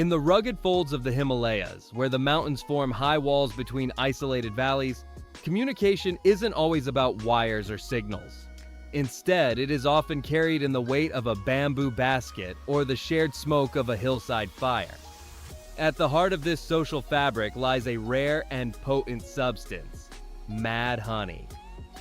In the rugged folds of the Himalayas, where the mountains form high walls between isolated valleys, communication isn't always about wires or signals. Instead, it is often carried in the weight of a bamboo basket or the shared smoke of a hillside fire. At the heart of this social fabric lies a rare and potent substance: mad honey.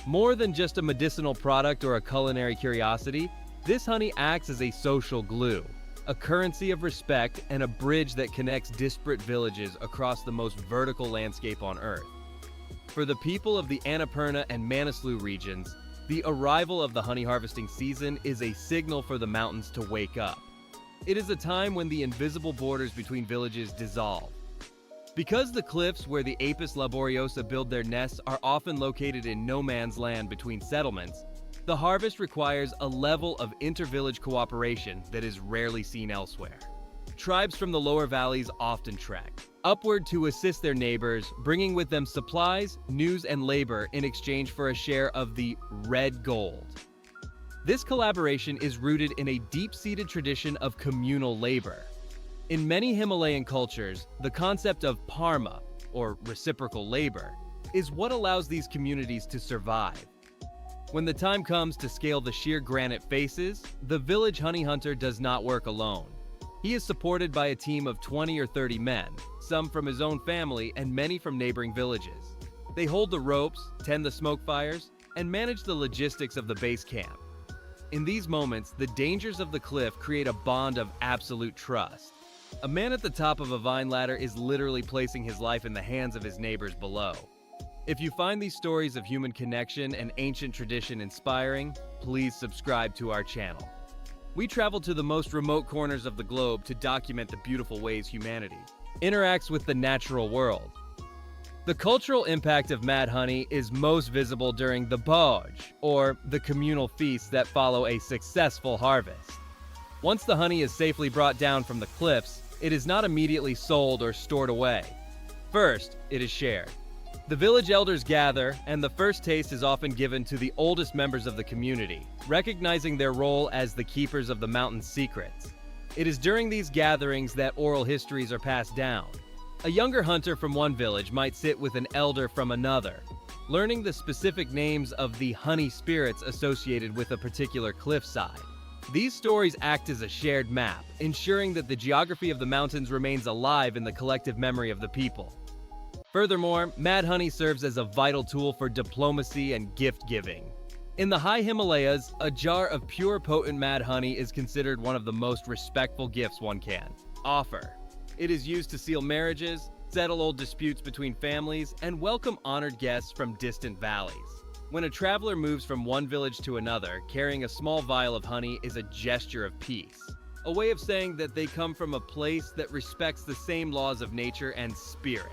More than just a medicinal product or a culinary curiosity, this honey acts as a social glue, a currency of respect and a bridge that connects disparate villages across the most vertical landscape on Earth. For the people of the Annapurna and Manaslu regions, the arrival of the honey harvesting season is a signal for the mountains to wake up. It is a time when the invisible borders between villages dissolve. Because the cliffs where the Apis laboriosa build their nests are often located in no man's land between settlements, the harvest requires a level of inter-village cooperation that is rarely seen elsewhere. Tribes from the lower valleys often trek upward to assist their neighbors, bringing with them supplies, news, and labor in exchange for a share of the red gold. This collaboration is rooted in a deep-seated tradition of communal labor. In many Himalayan cultures, the concept of parma, or reciprocal labor, is what allows these communities to survive. When the time comes to scale the sheer granite faces, the village honey hunter does not work alone. He is supported by a team of 20 or 30 men, some from his own family and many from neighboring villages. They hold the ropes, tend the smoke fires, and manage the logistics of the base camp. In these moments, the dangers of the cliff create a bond of absolute trust. A man at the top of a vine ladder is literally placing his life in the hands of his neighbors below. If you find these stories of human connection and ancient tradition inspiring, please subscribe to our channel. We travel to the most remote corners of the globe to document the beautiful ways humanity interacts with the natural world. The cultural impact of mad honey is most visible during the Bhoj, or the communal feasts that follow a successful harvest. Once the honey is safely brought down from the cliffs, it is not immediately sold or stored away. First, it is shared. The village elders gather, and the first taste is often given to the oldest members of the community, recognizing their role as the keepers of the mountain's secrets. It is during these gatherings that oral histories are passed down. A younger hunter from one village might sit with an elder from another, learning the specific names of the honey spirits associated with a particular cliffside. These stories act as a shared map, ensuring that the geography of the mountains remains alive in the collective memory of the people. Furthermore, mad honey serves as a vital tool for diplomacy and gift-giving. In the high Himalayas, a jar of pure potent mad honey is considered one of the most respectful gifts one can offer. It is used to seal marriages, settle old disputes between families, and welcome honored guests from distant valleys. When a traveler moves from one village to another, carrying a small vial of honey is a gesture of peace, a way of saying that they come from a place that respects the same laws of nature and spirit.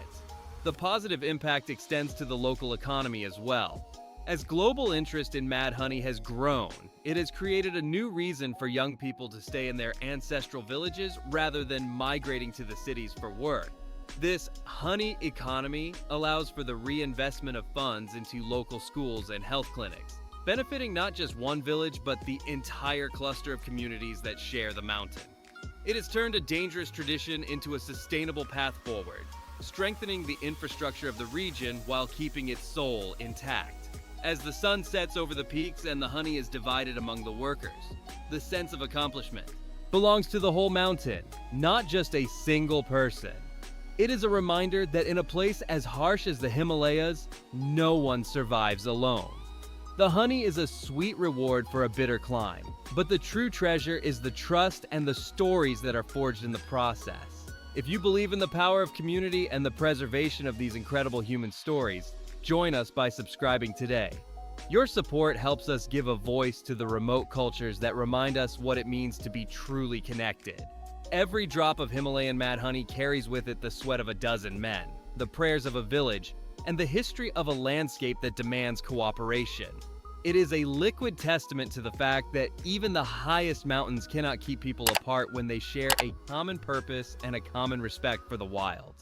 The positive impact extends to the local economy as well. As global interest in mad honey has grown, it has created a new reason for young people to stay in their ancestral villages rather than migrating to the cities for work. This honey economy allows for the reinvestment of funds into local schools and health clinics, benefiting not just one village but the entire cluster of communities that share the mountain. It has turned a dangerous tradition into a sustainable path forward, strengthening the infrastructure of the region while keeping its soul intact. As the sun sets over the peaks and the honey is divided among the workers, the sense of accomplishment belongs to the whole mountain, not just a single person. It is a reminder that in a place as harsh as the Himalayas, no one survives alone. The honey is a sweet reward for a bitter climb, but the true treasure is the trust and the stories that are forged in the process. If you believe in the power of community and the preservation of these incredible human stories, join us by subscribing today. Your support helps us give a voice to the remote cultures that remind us what it means to be truly connected. Every drop of Himalayan mad honey carries with it the sweat of a dozen men, the prayers of a village, and the history of a landscape that demands cooperation. It is a liquid testament to the fact that even the highest mountains cannot keep people apart when they share a common purpose and a common respect for the wild.